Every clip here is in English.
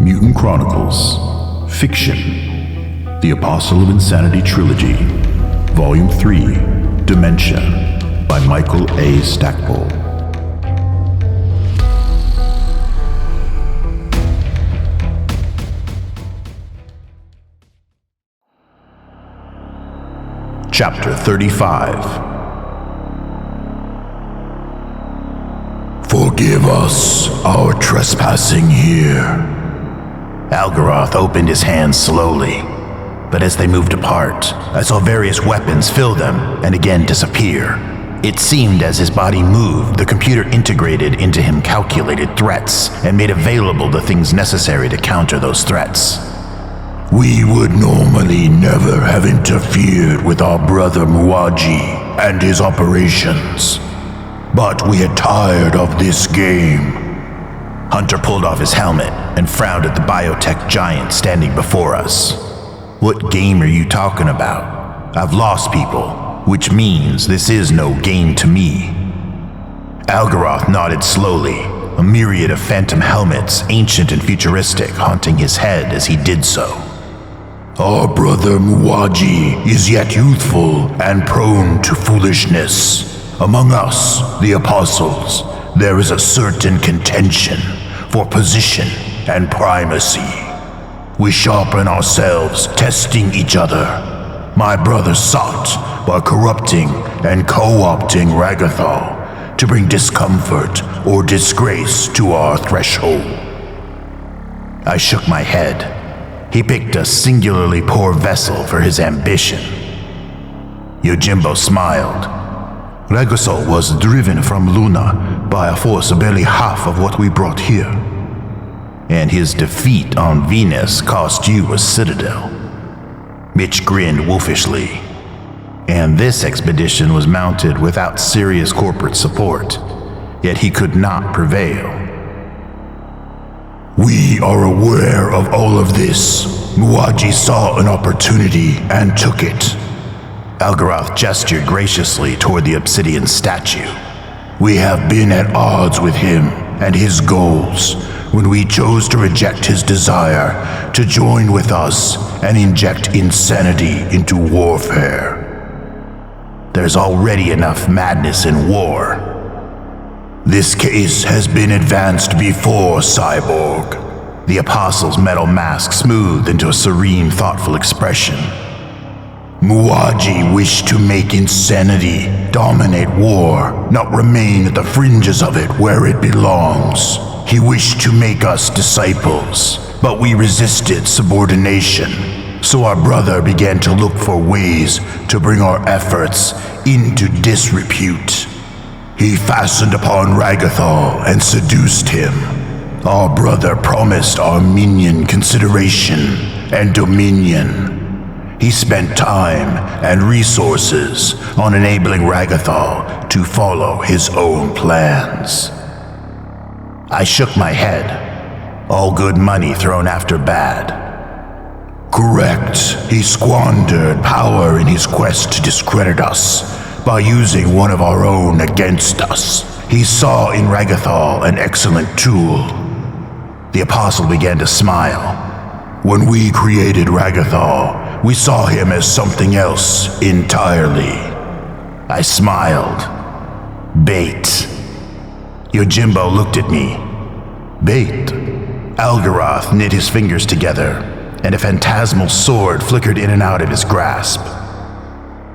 Mutant Chronicles, Fiction, The Apostle of Insanity Trilogy, Volume 3, Dementia, by Michael A. Stackpole. Chapter 35. Forgive us our trespassing here. Algaroth opened his hands slowly, but as they moved apart, I saw various weapons fill them and again disappear. It seemed as his body moved, the computer integrated into him calculated threats and made available the things necessary to counter those threats. We would normally never have interfered with our brother Muwaji and his operations, but we are tired of this game. Hunter pulled off his helmet and frowned at the biotech giant standing before us. What game are you talking about? I've lost people, which means this is no game to me. Algaroth nodded slowly, a myriad of phantom helmets, ancient and futuristic, haunting his head as he did so. Our brother Muwaji is yet youthful and prone to foolishness. Among us, the apostles, there is a certain contention for position and primacy. We sharpen ourselves, testing each other. My brother sought by corrupting and co-opting Ragathal to bring discomfort or disgrace to our threshold. I shook my head. He picked a singularly poor vessel for his ambition. Yojimbo smiled. Ragathal was driven from Luna by a force barely half of what we brought here. And his defeat on Venus cost you a citadel. Mitch grinned wolfishly. And this expedition was mounted without serious corporate support, yet he could not prevail. We are aware of all of this. Muwaji saw an opportunity and took it. Algaroth gestured graciously toward the obsidian statue. We have been at odds with him and his goals when we chose to reject his desire to join with us and inject insanity into warfare. There's already enough madness in war. This case has been advanced before, Cyborg. The Apostle's metal mask smoothed into a serene, thoughtful expression. Muwaji wished to make insanity dominate war, not remain at the fringes of it where it belongs. He wished to make us disciples, but we resisted subordination. So our brother began to look for ways to bring our efforts into disrepute. He fastened upon Ragathal and seduced him. Our brother promised our minion consideration and dominion. He spent time and resources on enabling Ragathal to follow his own plans. I shook my head. All good money thrown after bad. Correct. He squandered power in his quest to discredit us by using one of our own against us. He saw in Ragathal an excellent tool. The Apostle began to smile. When we created Ragathal, we saw him as something else entirely. I smiled. Bait. Yojimbo looked at me. Bait? Algaroth knit his fingers together, and a phantasmal sword flickered in and out of his grasp.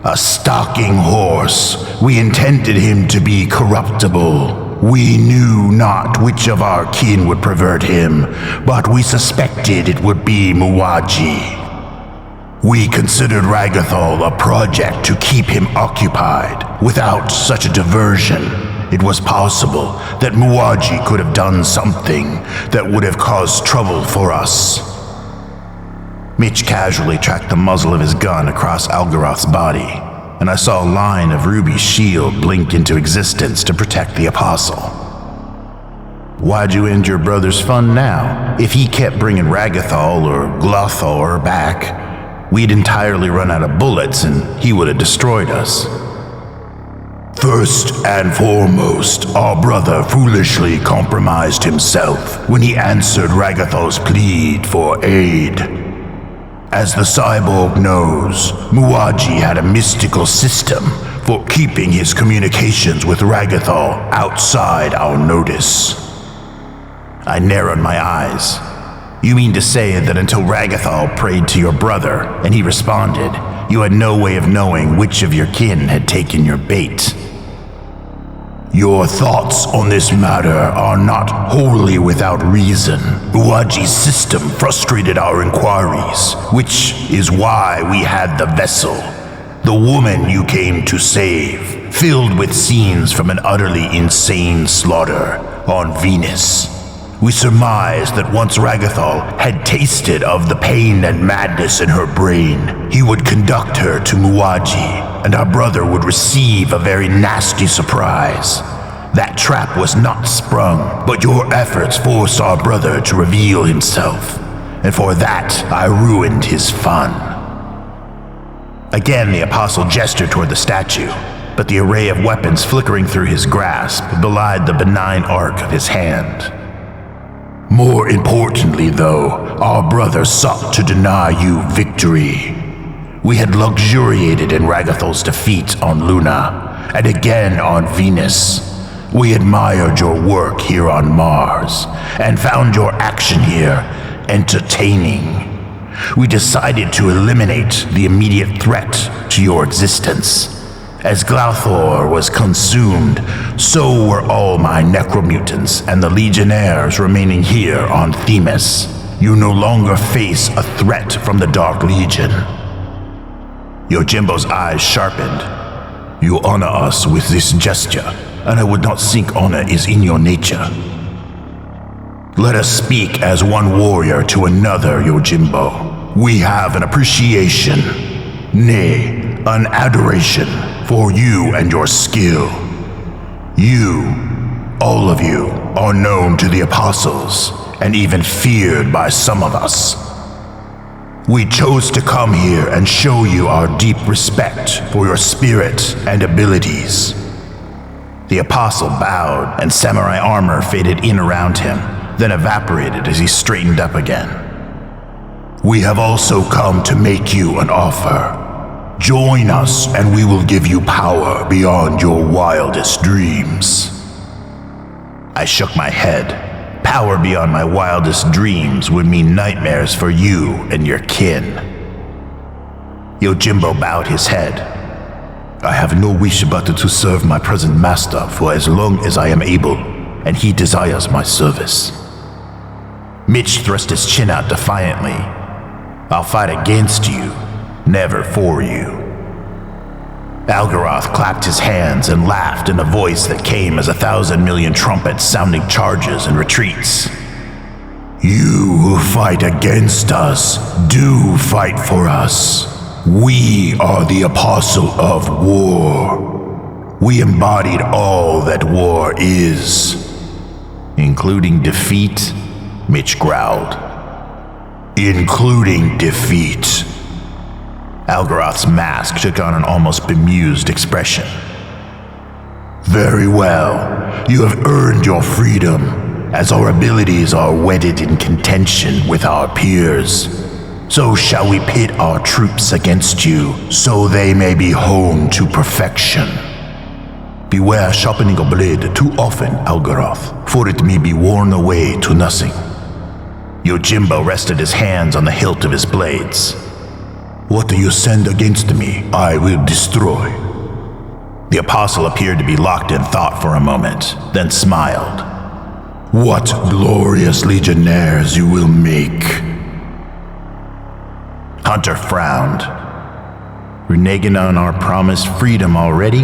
A stalking horse. We intended him to be corruptible. We knew not which of our kin would pervert him, but we suspected it would be Muwaji. We considered Ragathal a project to keep him occupied. Without such a diversion, it was possible that Muwaji could have done something that would have caused trouble for us. Mitch casually tracked the muzzle of his gun across Algaroth's body, and I saw a line of Ruby's shield blink into existence to protect the Apostle. Why'd you end your brother's fun now? If he kept bringing Ragathal or Glothor back, we'd entirely run out of bullets and he would have destroyed us. First and foremost, our brother foolishly compromised himself when he answered Ragathal's plea for aid. As the cyborg knows, Muad'Dib had a mystical system for keeping his communications with Ragathal outside our notice. I narrowed my eyes. You mean to say that until Ragathal prayed to your brother and he responded, you had no way of knowing which of your kin had taken your bait? Your thoughts on this matter are not wholly without reason. Muad'Dib's system frustrated our inquiries, which is why we had the vessel, the woman you came to save, filled with scenes from an utterly insane slaughter on Venus. We surmised that once Ragathal had tasted of the pain and madness in her brain, he would conduct her to Muad'Dib, and our brother would receive a very nasty surprise. That trap was not sprung, but your efforts forced our brother to reveal himself, and for that I ruined his fun. Again, the apostle gestured toward the statue, but the array of weapons flickering through his grasp belied the benign arc of his hand. More importantly, though, our brother sought to deny you victory. We had luxuriated in Ragathal's defeat on Luna, and again on Venus. We admired your work here on Mars, and found your action here entertaining. We decided to eliminate the immediate threat to your existence. As Glauthor was consumed, so were all my Necromutants and the Legionnaires remaining here on Themis. You no longer face a threat from the Dark Legion. Yojimbo's eyes sharpened. You honor us with this gesture, and I would not think honor is in your nature. Let us speak as one warrior to another, Yojimbo. We have an appreciation, nay, an adoration for you and your skill. You, all of you, are known to the apostles, and even feared by some of us. We chose to come here and show you our deep respect for your spirit and abilities. The apostle bowed, and samurai armor faded in around him, then evaporated as he straightened up again. We have also come to make you an offer. Join us, and we will give you power beyond your wildest dreams. I shook my head. Power beyond my wildest dreams would mean nightmares for you and your kin. Yojimbo bowed his head. I have no wish but to serve my present master for as long as I am able, and he desires my service. Mitch thrust his chin out defiantly. I'll fight against you, never for you. Algaroth clapped his hands and laughed in a voice that came as 1,000 million trumpets sounding charges and retreats. You who fight against us, do fight for us. We are the Apostle of War. We embodied all that war is. Including defeat, Mitch growled. Including defeat. Algaroth's mask took on an almost bemused expression. Very well. You have earned your freedom, as our abilities are wedded in contention with our peers. So shall we pit our troops against you, so they may be honed to perfection. Beware sharpening a blade too often, Algaroth, for it may be worn away to nothing. Yojimbo rested his hands on the hilt of his blades. What you send against me, I will destroy. The apostle appeared to be locked in thought for a moment, then smiled. What glorious Legionnaires you will make. Hunter frowned. Reneging on our promised freedom already?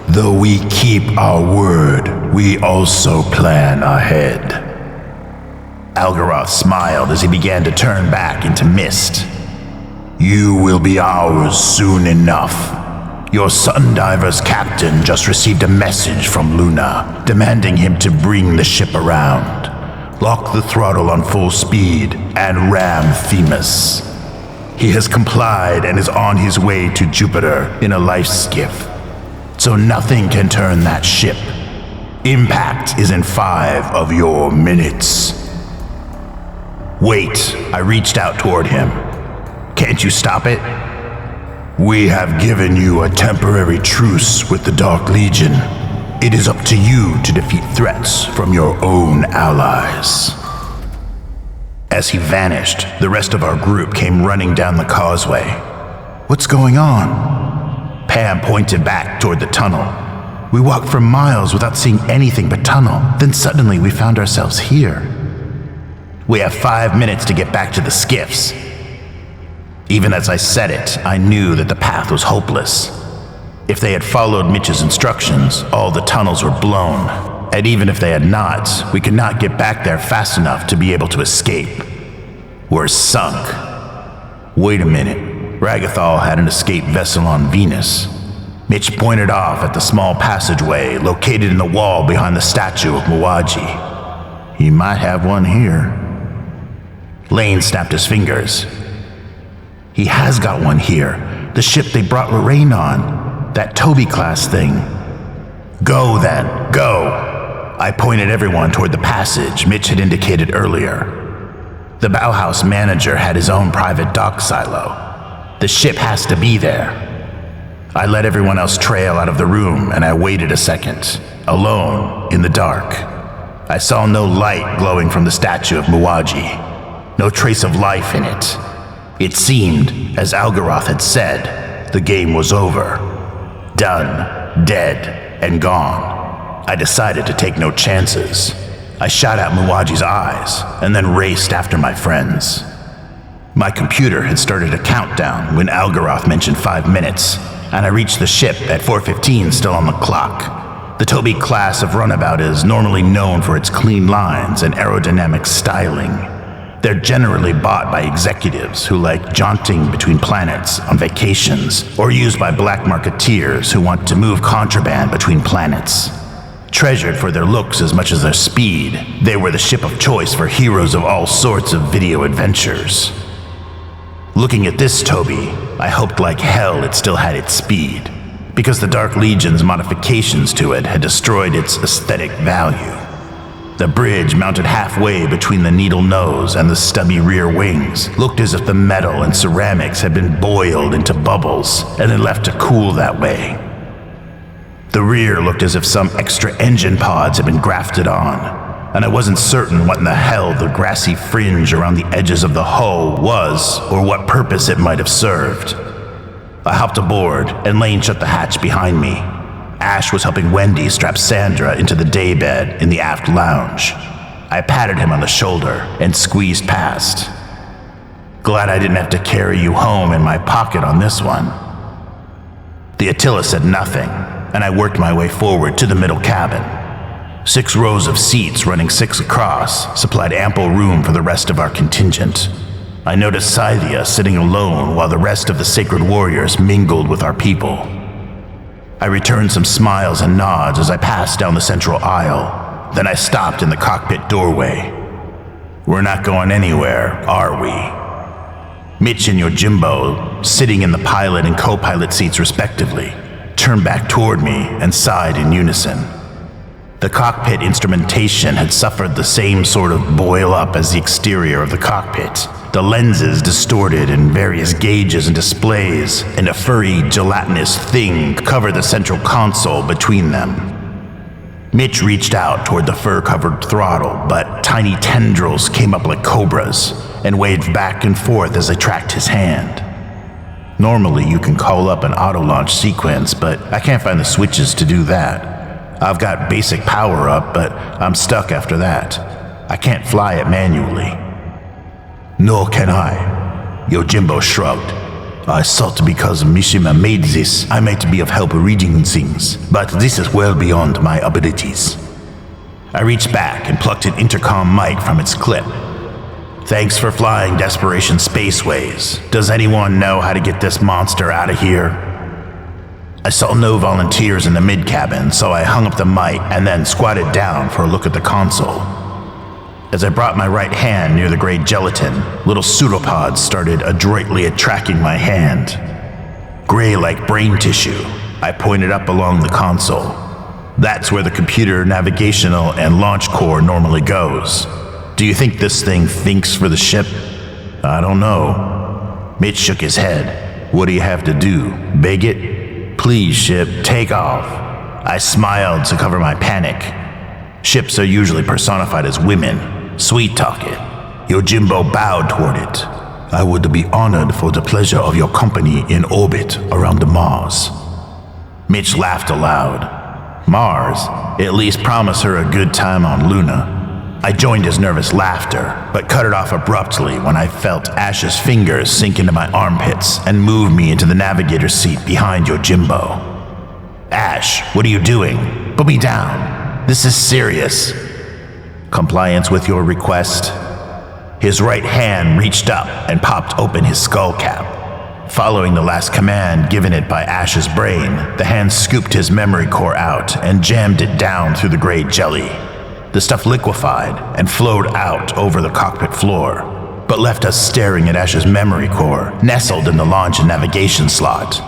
Though we keep our word, we also plan ahead. Algaroth smiled as he began to turn back into mist. You will be ours soon enough. Your Sundiver's captain just received a message from Luna, demanding him to bring the ship around, lock the throttle on full speed, and ram Themis. He has complied and is on his way to Jupiter in a life skiff. so nothing can turn that ship. Impact is in 5 of your minutes. Wait, I reached out toward him. Can't you stop it? We have given you a temporary truce with the Dark Legion. It is up to you to defeat threats from your own allies. As he vanished, the rest of our group came running down the causeway. What's going on? Pam pointed back toward the tunnel. We walked for miles without seeing anything but tunnel. Then suddenly we found ourselves here. We have 5 minutes to get back to the skiffs. Even as I said it, I knew that the path was hopeless. If they had followed Mitch's instructions, all the tunnels were blown. And even if they had not, we could not get back there fast enough to be able to escape. We're sunk. Wait a minute. Ragathal had an escape vessel on Venus. Mitch pointed off at the small passageway located in the wall behind the statue of Muwaji. He might have one here. Lane snapped his fingers. He has got one here. The ship they brought Lorraine on. That Toby-class thing. Go then, go! I pointed everyone toward the passage Mitch had indicated earlier. The Bauhaus manager had his own private dock silo. The ship has to be there. I let everyone else trail out of the room and I waited a second, alone in the dark. I saw no light glowing from the statue of Muwaji. No trace of life in it. It seemed, as Algaroth had said, the game was over. Done, dead, and gone. I decided to take no chances. I shot at Muwaji's eyes, and then raced after my friends. My computer had started a countdown when Algaroth mentioned 5 minutes, and I reached the ship at 4:15 still on the clock. The Toby class of runabout is normally known for its clean lines and aerodynamic styling. They're generally bought by executives who like jaunting between planets on vacations, or used by black marketeers who want to move contraband between planets. Treasured for their looks as much as their speed, they were the ship of choice for heroes of all sorts of video adventures. Looking at this Toby, I hoped like hell it still had its speed, because the Dark Legion's modifications to it had destroyed its aesthetic value. The bridge, mounted halfway between the needle nose and the stubby rear wings, looked as if the metal and ceramics had been boiled into bubbles and then left to cool that way. The rear looked as if some extra engine pods had been grafted on, and I wasn't certain what in the hell the grassy fringe around the edges of the hull was or what purpose it might have served. I hopped aboard and Lane shut the hatch behind me. Ash was helping Wendy strap Sandra into the daybed in the aft lounge. I patted him on the shoulder and squeezed past. Glad I didn't have to carry you home in my pocket on this one. The Attila said nothing, and I worked my way forward to the middle cabin. 6 rows of seats running 6 across supplied ample room for the rest of our contingent. I noticed Scythia sitting alone while the rest of the sacred warriors mingled with our people. I returned some smiles and nods as I passed down the central aisle. Then I stopped in the cockpit doorway. We're not going anywhere, are we? Mitch and Yojimbo, sitting in the pilot and co-pilot seats respectively, turned back toward me and sighed in unison. The cockpit instrumentation had suffered the same sort of boil-up as the exterior of the cockpit. The lenses distorted in various gauges and displays, and a furry, gelatinous thing covered the central console between them. Mitch reached out toward the fur-covered throttle, but tiny tendrils came up like cobras and waved back and forth as I tracked his hand. Normally you can call up an auto-launch sequence, but I can't find the switches to do that. I've got basic power up, but I'm stuck after that. I can't fly it manually. Nor can I. Yojimbo shrugged. I thought because Mishima made this, I might be of help reading things, but this is well beyond my abilities. I reached back and plucked an intercom mic from its clip. Thanks for flying Desperation Spaceways. Does anyone know how to get this monster out of here? I saw no volunteers in the mid-cabin, so I hung up the mic and then squatted down for a look at the console. As I brought my right hand near the gray gelatin, little pseudopods started adroitly tracking my hand. Gray like brain tissue, I pointed up along the console. That's where the computer, navigational, and launch core normally goes. Do you think this thing thinks for the ship? I don't know. Mitch shook his head. What do you have to do? Beg it? Please, ship, take off. I smiled to cover my panic. Ships are usually personified as women. Sweet talk it. Yojimbo bowed toward it. I would be honored for the pleasure of your company in orbit around the Mars. Mitch laughed aloud. Mars? At least promise her a good time on Luna. I joined his nervous laughter, but cut it off abruptly when I felt Ash's fingers sink into my armpits and move me into the navigator's seat behind Yojimbo. Ash, what are you doing? Put me down. This is serious. Compliance with your request? His right hand reached up and popped open his skull cap. Following the last command given it by Ash's brain, the hand scooped his memory core out and jammed it down through the gray jelly. The stuff liquefied and flowed out over the cockpit floor, but left us staring at Ash's memory core, nestled in the launch and navigation slot.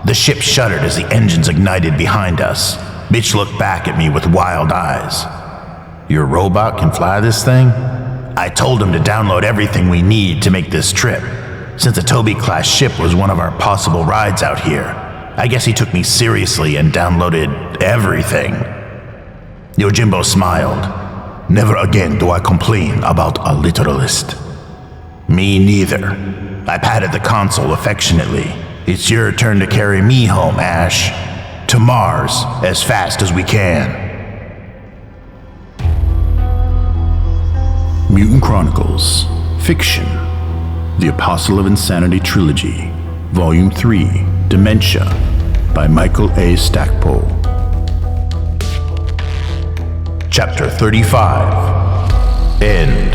The ship shuddered as the engines ignited behind us. Mitch looked back at me with wild eyes. Your robot can fly this thing? I told him to download everything we need to make this trip. Since a Toby-class ship was one of our possible rides out here, I guess he took me seriously and downloaded everything. Yojimbo smiled. Never again do I complain about a literalist. Me neither. I patted the console affectionately. It's your turn to carry me home, Ash. To Mars, as fast as we can. Mutant Chronicles, Fiction, The Apostle of Insanity Trilogy, Volume 3, Dementia, by Michael A. Stackpole. Chapter 35. End.